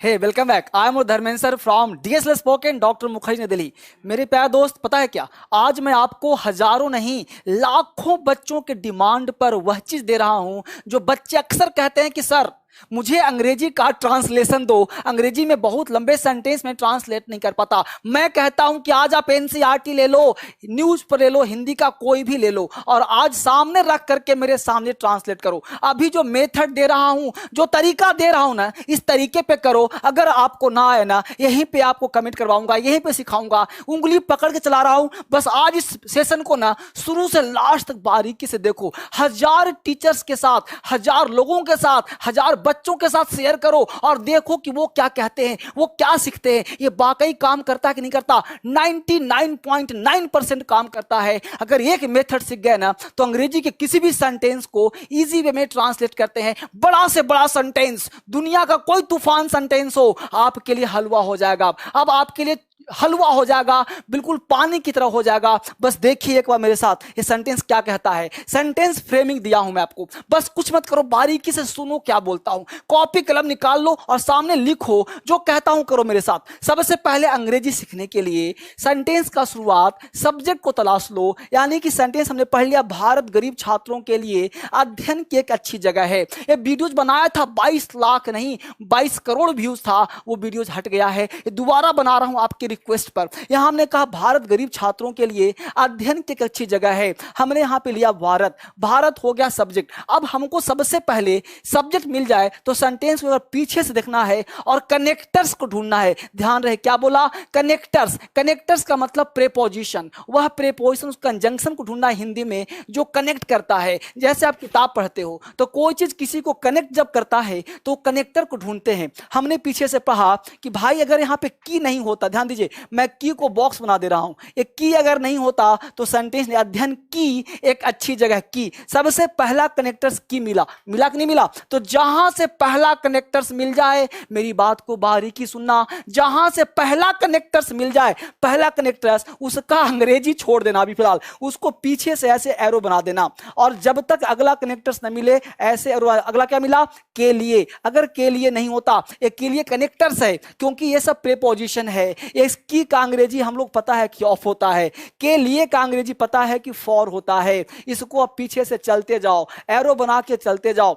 Hey welcome back. I am Dharmendra sir from DSL spoken doctor Mukherjee New Delhi. मेरे प्यारे दोस्त, पता है क्या, आज मैं आपको हजारों नहीं लाखों बच्चों के डिमांड पर वह चीज दे रहा हूं जो बच्चे अक्सर कहते हैं कि सर मुझे अंग्रेजी का ट्रांसलेशन दो, अंग्रेजी में बहुत लंबे सेंटेंस में ट्रांसलेट नहीं कर पाता। मैं कहता हूं कि आज आप एनसीईआरटी ले लो, न्यूज पर ले लो, हिंदी का कोई भी ले लो और आज सामने रख करके मेरे सामने ट्रांसलेट करो। अभी जो मेथड दे रहा हूं, जो तरीका दे रहा हूं ना, इस तरीके पे करो। अगर आपको ना आए ना, यहीं पे आपको कमेंट करवाऊंगा, यहीं पे सिखाऊंगा, उंगली पकड़ के चला रहा हूं। बस आज इस सेशन को ना शुरू से लास्ट तक बारीकी से देखो। हजार टीचर्स के साथ, हजार लोगों के साथ, हजार बच्चों के साथ शेयर करो और देखो कि वो क्या कहते हैं, वो क्या सीखते हैं। ये वाकई काम करता है कि नहीं करता? 99.9% काम करता है। अगर एक मेथड सीख गए ना तो अंग्रेजी के किसी भी सेंटेंस को इजी वे में ट्रांसलेट करते हैं। बड़ा से बड़ा सेंटेंस, दुनिया का कोई तूफान सेंटेंस हो, आपके लिए हलवा हो जाएगा। अब आपके लिए हलवा हो जाएगा, बिल्कुल पानी की तरह हो जाएगा। बस देखिए एक बार मेरे साथ ये सेंटेंस क्या कहता है। सेंटेंस फ्रेमिंग दिया हूं मैं आपको, बस कुछ मत करो, बारीकी से सुनो क्या बोलता हूं। कॉपी कलम निकाल लो और सामने लिखो, जो कहता हूं करो मेरे साथ। सबसे पहले अंग्रेजी सीखने के लिए सेंटेंस का शुरुआत सब्जेक्ट को तलाश लो। यानी कि सेंटेंस हमने पढ़ लिया, भारत गरीब छात्रों के लिए अध्ययन की एक अच्छी जगह है। ये वीडियोज बनाया था 22 लाख नहीं 22 करोड़ व्यूज था, वो वीडियोज हट गया है। ये दोबारा बना रहा हूं आपके रिक्वेस्ट पर। यहां हमने कहा भारत गरीब छात्रों के लिए अध्ययन की एक अच्छी जगह है। हमने यहां पे लिया भारत, भारत हो गया सब्जेक्ट। अब हमको सबसे पहले सब्जेक्ट मिल जाए तो सेंटेंस को अगर पीछे से देखना है और कनेक्टर्स को ढूंढना है। ध्यान रहे क्या बोला, कनेक्टर्स। कनेक्टर्स का मतलब प्रेपोजिशन, वह प्रेपोजिशन, उस कंजंक्शन को ढूंढना है हिंदी में जो कनेक्ट करता है। जैसे आप किताब पढ़ते हो तो कोई चीज किसी को कनेक्ट जब करता है तो कनेक्टर को ढूंढते हैं। हमने पीछे से पढ़ा कि भाई अगर यहां पे की नहीं होता, ध्यान दीजिए, मैं की को बॉक्स बना दे रहा हूं, एक की अगर नहीं होता तो सेंटेंस अध्ययन की एक अच्छी जगह की। सबसे पहला कनेक्टर्स की मिला, मिला कि नहीं मिला? तो जहां से पहला कनेक्टर्स मिल जाए, मेरी बात को बारीकी सुनना, जहां से पहला कनेक्टर्स मिल जाए, पहला कनेक्टर्स, उसका अंग्रेजी छोड़ देना अभी फिलहाल, उसको पीछे से ऐसे एरो बना देना। और जब तक अगला कनेक्टर्स न मिले ऐसे एरो। अगला क्या मिला? के लिए। अगर के लिए नहीं होता, एक के लिए कनेक्टर्स है क्योंकि ये सब प्रेपोजिशन है। इसकी का अंग्रेजी हम लोग पता है कि ऑफ होता है, के लिए का अंग्रेजी पता है कि फॉर होता है। इसको अब पीछे से चलते जाओ, एरो बना के चलते जाओ।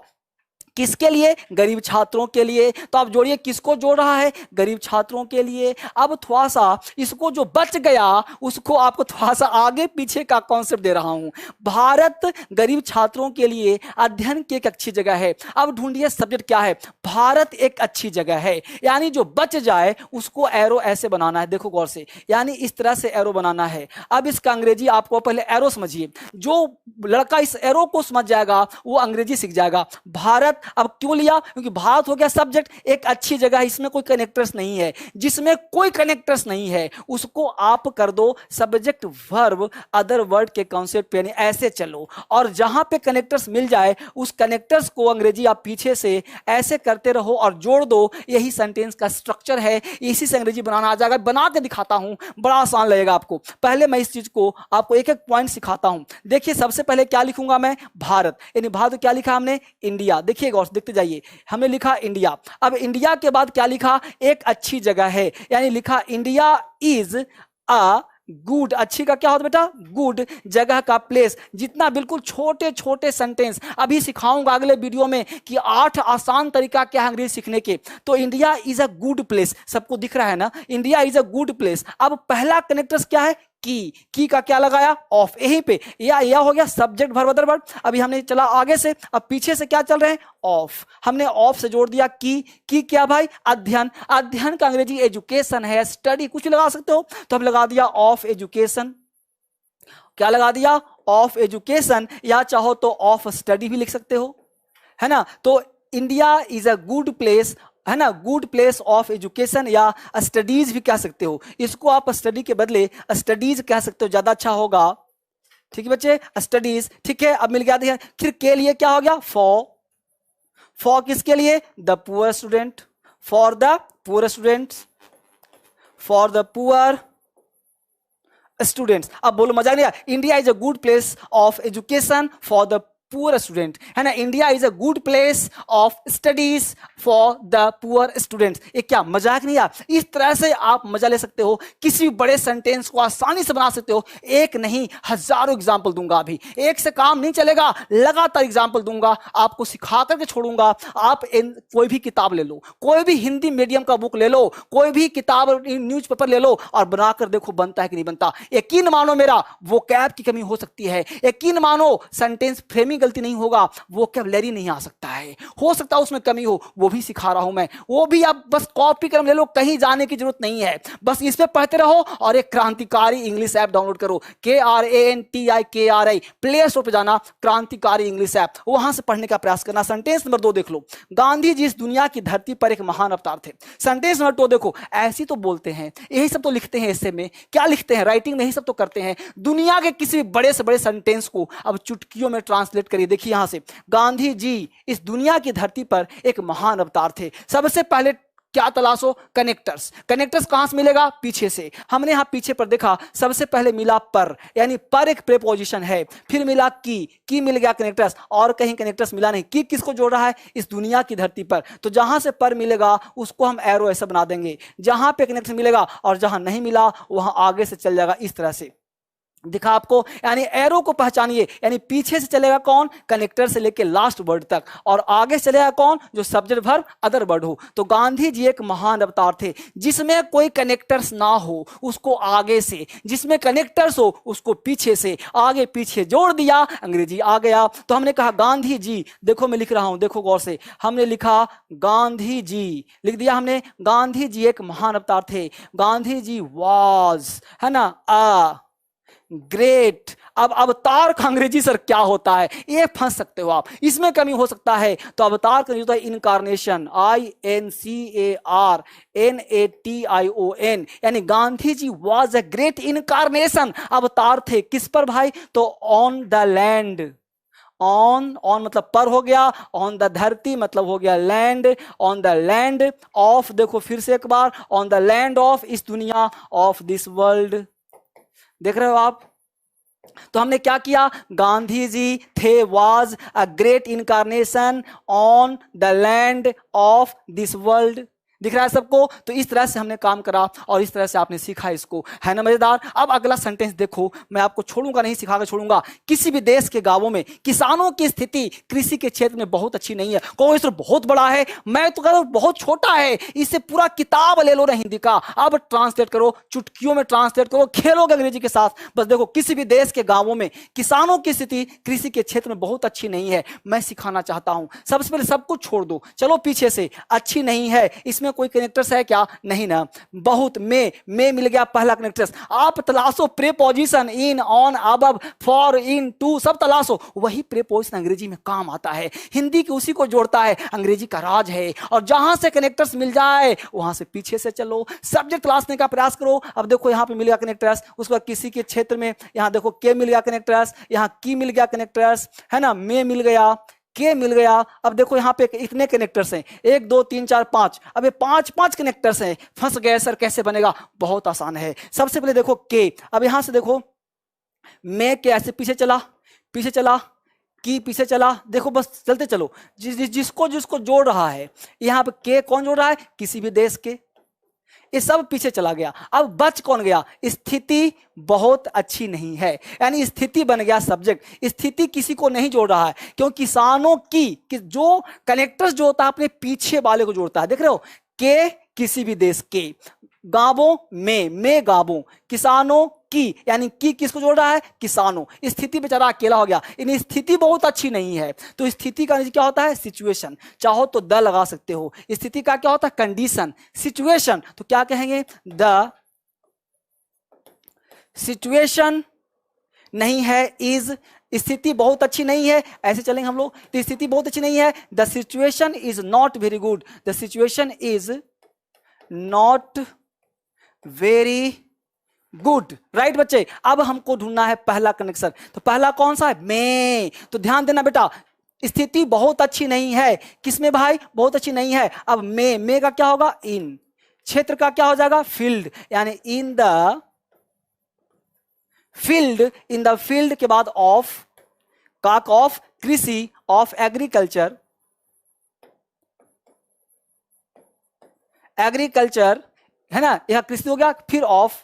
किसके लिए? गरीब छात्रों के लिए। तो आप जोड़िए, किसको जोड़ रहा है? गरीब छात्रों के लिए। अब थोड़ा सा इसको जो बच गया उसको आपको थोड़ा सा आगे पीछे का कॉन्सेप्ट दे रहा हूं। भारत गरीब छात्रों के लिए अध्ययन की एक अच्छी जगह है। अब ढूंढिए सब्जेक्ट क्या है। भारत एक अच्छी जगह है, यानी जो बच जाए उसको एरो ऐसे बनाना है। देखो गौर से, यानी इस तरह से एरो बनाना है। अब इसका अंग्रेजी आपको पहले एरो समझिए। जो लड़का इस एरो को समझ जाएगा वो अंग्रेजी सीख जाएगा। भारत, अब क्यों लिया? क्योंकि भारत हो गया सब्जेक्ट, एक अच्छी जगह, इसमें कोई कनेक्टर्स नहीं है। जिसमें कोई कनेक्टर्स नहीं है उसको आप कर दो सब्जेक्ट वर्ब अदर वर्ड के कॉन्सेप्ट पे, ऐसे चलो। और जहां पे कनेक्टर्स मिल जाए उस कनेक्टर्स को अंग्रेजी आप पीछे से ऐसे करते रहो और जोड़ दो। यही सेंटेंस का स्ट्रक्चर है, इसी से अंग्रेजी बनाना आ जाएगा। बना के दिखाता हूं, बड़ा आसान लगेगा आपको। पहले मैं इस चीज को आपको एक एक पॉइंट सिखाता हूं। देखिए सबसे पहले क्या लिखूंगा मैं? भारत। यानी भारत क्या लिखा हमने? इंडिया। देखिए गौर से देखते जाइए, हमने लिखा इंडिया। अब इंडिया के बाद क्या लिखा? एक अच्छी जगह है, यानी लिखा इंडिया इज अ गुड। अच्छी का क्या होता बेटा? गुड। जगह का प्लेस। जितना बिल्कुल छोटे छोटे सेंटेंस अभी सिखाऊंगा अगले वीडियो में कि 8 आसान तरीका क्या है अंग्रेजी सीखने के। तो India is a good place, सबको दिख रहा है ना? India is a good place. अब पहला कनेक्टर्स क्या है? की का क्या लगाया? ऑफ। यहीं पे या हो गया सब्जेक्ट वर्ब अदर वर्ड। अभी हमने चला आगे से, अब पीछे से क्या चल रहे हैं? ऑफ। हमने ऑफ से जोड़ दिया की क्या भाई? अध्ययन। अध्ययन का अंग्रेजी एजुकेशन है, स्टडी, कुछ लगा सकते हो। तो हम लगा दिया ऑफ एजुकेशन। क्या लगा दिया? ऑफ एजुकेशन, या चाहो तो ऑफ स्टडी भी लिख सकते हो, है ना? तो India is a good place, है ना, गुड प्लेस ऑफ एजुकेशन, या स्टडीज भी कह सकते हो। इसको आप स्टडी के बदले स्टडीज कह सकते हो, ज्यादा अच्छा होगा। ठीक है बच्चे, स्टडीज। ठीक है, अब मिल गया। देखिए फिर के लिए क्या हो गया? फॉर किसके लिए? The poor student, for the poor students, for the poor students. अब बोलो मजा नहीं आया? India is a good place of education for the poor student, है ना। India is a good place of studies for the poor students. ये क्या मजाक नहीं यार, इस तरह से आप मजा ले सकते हो, किसी भी बड़े सेंटेंस को आसानी से बना सकते हो। एक नहीं हजारों एग्जाम्पल दूंगा, अभी एक से काम नहीं चलेगा, लगातार एग्जाम्पल दूंगा, आपको सिखा करके छोड़ूंगा। आप कोई भी किताब ले लो, कोई भी हिंदी मीडियम का बुक ले लो, कोई भी किताब न्यूज़पेपर ले लो और बनाकर देखो बनता है कि नहीं बनता। यकीन मानो मेरा वोकैब की कमी हो सकती है, यकीन मानो सेंटेंस फ्रेमिंग गलती नहीं होगा, वोकैबुलरी नहीं आ सकता है, हो सकता है उसमें कमी हो, वो भी सिखा रहा हूं मैं। वो भी आप बस कॉपी कर ले लो, कहीं जाने की जरूरत नहीं है, बस इस पे पढ़ते रहो और एक क्रांतिकारी इंग्लिश ऐप डाउनलोड करो, KRANTIKRI, प्ले स्टोर पे जाना, क्रांतिकारी इंग्लिश ऐप, वहां से पढ़ने का प्रयास करना। सेंटेंस नंबर 2 देख लो, गांधी जी इस दुनिया की धरती पर एक महान अवतार थे। सेंटेंस नंबर 2 देखो, ऐसी तो बोलते हैं, यही सब तो लिखते हैं ऐसे में, क्या लिखते हैं राइटिंग में, यही सब तो करते हैं। दुनिया के किसी भी बड़े से बड़े सेंटेंस को अब चुटकियों में ट्रांसलेट करिए। देखिए यहां से, गांधी जी इस दुनिया की धरती पर एक महान अवतार थे। सबसे पहले क्या तलाशो? कनेक्टर्स। कनेक्टर्स कहां से मिलेगा? पीछे से। हमने यहां पीछे पर देखा, सबसे पहले मिला पर, यानी पर एक प्रीपोजिशन है, फिर मिला की मिल गया कनेक्टर्स, और कहीं कनेक्टर्स मिला नहीं। की किसको जोड़ रहा है? इस दुनिया की धरती पर। तो जहां से पर मिलेगा उसको हम एरो ऐसा बना देंगे, जहां पे कनेक्टर मिलेगा और जहां नहीं मिला वहां आगे से चल जाएगा, इस तरह से दिखा आपको। यानी एरो को पहचानिए, यानी पीछे से चलेगा कौन? कनेक्टर से लेके लास्ट वर्ड तक, और आगे से चलेगा कौन? जो सब्जेक्ट वर्ब अदर वर्ड हो। तो गांधी जी एक महान अवतार थे, जिसमें कोई कनेक्टर्स ना हो उसको आगे से, जिसमें कनेक्टर्स हो उसको पीछे से, आगे पीछे जोड़ दिया, अंग्रेजी आ गया। तो हमने कहा गांधी जी, देखो मैं लिख रहा हूं, देखो गौर से, हमने लिखा गांधी जी, लिख दिया हमने, गांधी जी एक महान अवतार थे। गांधी जी वाज, है ना, ग्रेट। अब अवतार का अंग्रेजी सर क्या होता है, ये फंस सकते हो आप, इसमें कमी हो सकता है। तो अवतार का होता है इनकारनेशन, INCARNATION, यानी Gandhi ji was a great incarnation, अवतार थे किस पर भाई? तो ऑन द लैंड, ऑन मतलब पर हो गया, ऑन द धरती मतलब हो गया land, on the land of, देखो फिर से एक बार, ऑन द लैंड ऑफ, इस दुनिया, ऑफ दिस वर्ल्ड, देख रहे हो आप। तो हमने क्या किया? गांधी जी थे was a great incarnation on the land of this world, दिख रहा है सबको। तो इस तरह से हमने काम करा और इस तरह से आपने सीखा इसको, है ना मजेदार। अब अगला सेंटेंस देखो, मैं आपको छोड़ूंगा नहीं, सिखा कर छोड़ूंगा। किसी भी देश के गांवों में किसानों की स्थिति कृषि के क्षेत्र में बहुत अच्छी नहीं है। कोई इस बहुत बड़ा है, मैं तो कहता बहुत छोटा है, इससे पूरा किताब ले लो ना हिंदी का। अब ट्रांसलेट करो, चुटकियों में ट्रांसलेट करो, खेलोगे अंग्रेजी के साथ। बस देखो, किसी भी देश के गांवों में किसानों की स्थिति कृषि के क्षेत्र में बहुत अच्छी नहीं है। मैं सिखाना चाहता हूं, सबसे पहले सब कुछ छोड़ दो, चलो पीछे से, अच्छी नहीं है, इसमें कोई कनेक्टर्स है क्या? नहीं ना। बहुत, में मिल गया पहला कनेक्टर्स। आप तलाशो preposition, in, on, above, for, in, to, सब तलाशो, वही प्रीपोजिशन अंग्रेजी में काम आता है, हिंदी की उसी को जोड़ता है, अंग्रेजी का राज है। और जहां से कनेक्टर्स मिल जाए वहां से पीछे से चलो, सब्जेक्ट तलाशने का प्रयास करो। अब देखो यहां पे मिल गया कनेक्टर्स, उसके बाद किसी के क्षेत्र में, यहां देखो के मिल गया कनेक्टर्स, यहां की मिल गया कनेक्टर्स, है ना, में मिल गया, के मिल गया। अब देखो यहां पे इतने कनेक्टर्स हैं, 1 2 3 4 5, अब ये 5 कनेक्टर्स हैं। फंस गए सर, कैसे बनेगा? बहुत आसान है। सबसे पहले देखो के, अब यहां से देखो मैं के ऐसे पीछे चला, पीछे चला, की पीछे चला, देखो बस चलते चलो, जिसको जिसको जोड़ रहा है, यहां पे के कौन जोड़ रहा है? किसी भी देश के, ये सब पीछे चला गया। अब बच कौन गया? स्थिति बहुत अच्छी नहीं है, यानी स्थिति बन गया सब्जेक्ट। स्थिति किसी को नहीं जोड़ रहा है, क्योंकि किसानों की जो कनेक्टर्स जो होता है अपने पीछे वाले को जोड़ता है, देख रहे हो, के किसी भी देश के, गांवों में गांवों, किसानों की, यानी की किसको जोड़ रहा है? किसानों। स्थिति बेचारा अकेला हो गया, इन स्थिति बहुत अच्छी नहीं है। तो स्थिति का क्या होता है? सिचुएशन, चाहो तो द लगा सकते हो। स्थिति का क्या होता है? कंडीशन। सिचुएशन तो क्या कहेंगे? द सिचुएशन नहीं है, इज, स्थिति बहुत अच्छी नहीं है, ऐसे चलेंगे हम लोग। तो स्थिति बहुत अच्छी नहीं है, the situation is not very good, the situation is not very good, right बच्चे। अब हमको ढूंढना है पहला कनेक्शन, तो पहला कौन सा है? में। तो ध्यान देना बेटा, स्थिति बहुत अच्छी नहीं है, किसमें भाई? बहुत अच्छी नहीं है। अब में का क्या होगा? इन। क्षेत्र का क्या हो जाएगा? फील्ड, यानी in the field, in the field के बाद ऑफ, काक ऑफ कृषि ऑफ एग्रीकल्चर, एग्रीकल्चर है ना, यह कृषि हो गया। फिर ऑफ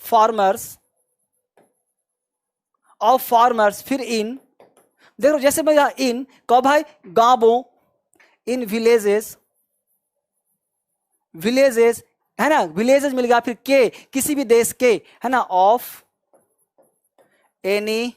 फार्मर्स, ऑफ फार्मर्स, फिर इन, देखो जैसे मैं इन कब भाई, गांवों, इन विलेजेस, विलेजेस है ना, विलेजेस मिल गया। फिर के, किसी भी देश के, है ना, ऑफ एनी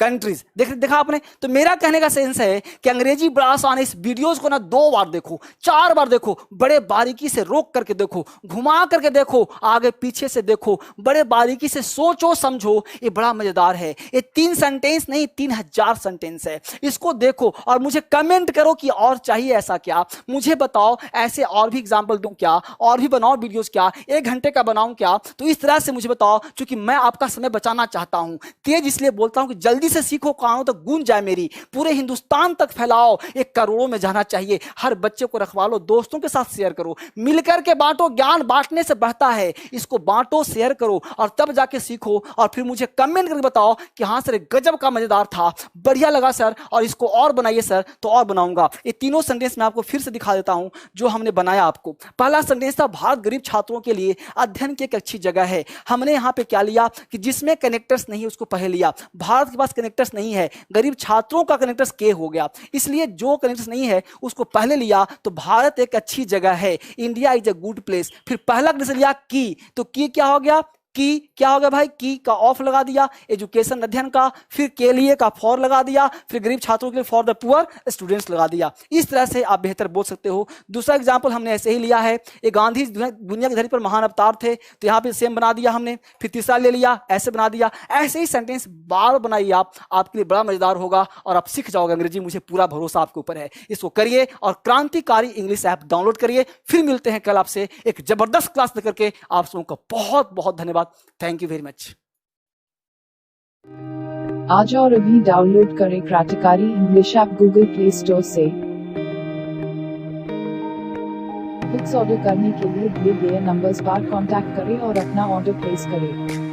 कंट्रीज। देखा आपने। तो मेरा कहने का सेंस है कि अंग्रेजी बड़ा आसान है। इस वीडियोस को ना 2 बार देखो, 4 बार देखो, बड़े बारीकी से रोक करके देखो, घुमा करके देखो, आगे पीछे से देखो, बड़े बारीकी से सोचो समझो। ये बड़ा मजेदार है। ये 3 सेंटेंस नहीं, 3000 सेंटेंस है। इसको देखो और मुझे कमेंट करो कि और चाहिए ऐसा क्या, मुझे बताओ ऐसे और भी एग्जाम्पल दूं क्या, और भी बनाओ वीडियोस क्या, 1 घंटे का बनाऊं क्या। तो इस तरह से मुझे बताओ, क्योंकि मैं आपका समय बचाना चाहता हूं। तेज इसलिए बोलता हूं कि जल्दी से सीखो, कानों तक गूंज जाए मेरी, पूरे हिंदुस्तान तक फैलाओ। एक करोड़ों में जाना चाहिए। हर बच्चे को रखवा लो, दोस्तों के साथ शेयर करो, मिलकर के बांटो। ज्ञान बांटने से बढ़ता है। इसको बांटो, शेयर करो और तब जाके सीखो। और फिर मुझे कमेंट करके बताओ कि हाँ सर गजब का मजेदार था, बढ़िया लगा सर, और इसको और बनाइए सर, तो और बनाऊंगा। ये तीनों सेंटेंस मैं आपको फिर से दिखा देता हूं जो हमने बनाया आपको। पहला सेंटेंस था, भारत गरीब छात्रों के लिए अध्ययन की एक अच्छी जगह है। हमने यहां पे क्या लिया कि जिसमें कनेक्टर्स नहीं उसको पहले लिया। भारत के पास कनेक्टर्स नहीं है, गरीब छात्रों का कनेक्टर्स के हो गया, इसलिए जो कनेक्टर्स नहीं है उसको पहले लिया। तो भारत एक अच्छी जगह है, India is a good place. फिर पहला कनेक्टर लिया की, तो की क्या हो गया, की क्या हो गया भाई, की का ऑफ लगा दिया, एजुकेशन अध्ययन का। फिर के लिए का फॉर लगा दिया। फिर गरीब छात्रों के लिए फॉर द पुअर स्टूडेंट्स लगा दिया। इस तरह से आप बेहतर बोल सकते हो। दूसरा एग्जांपल हमने ऐसे ही लिया है, ये गांधी दुनिया की धरती पर महान अवतार थे, तो यहाँ पे सेम बना दिया हमने। फिर तीसरा ले लिया, ऐसे बना दिया। ऐसे ही सेंटेंस बार बनाइए आप, आपके लिए बड़ा मजेदार होगा और आप सीख जाओगे अंग्रेजी। मुझे पूरा भरोसा आपके ऊपर है। इसको करिए और क्रांतिकारी इंग्लिश ऐप डाउनलोड करिए। फिर मिलते हैं कल आपसे एक जबरदस्त क्लास लेकर के। आप सबको बहुत बहुत धन्यवाद। Thank you very much. आज और अभी डाउनलोड करें क्रांतिकारी English app Google play store से। बुक्स ऑर्डर करने के लिए दिए गए नंबर्स पर कांटेक्ट करें और अपना ऑर्डर प्लेस करें।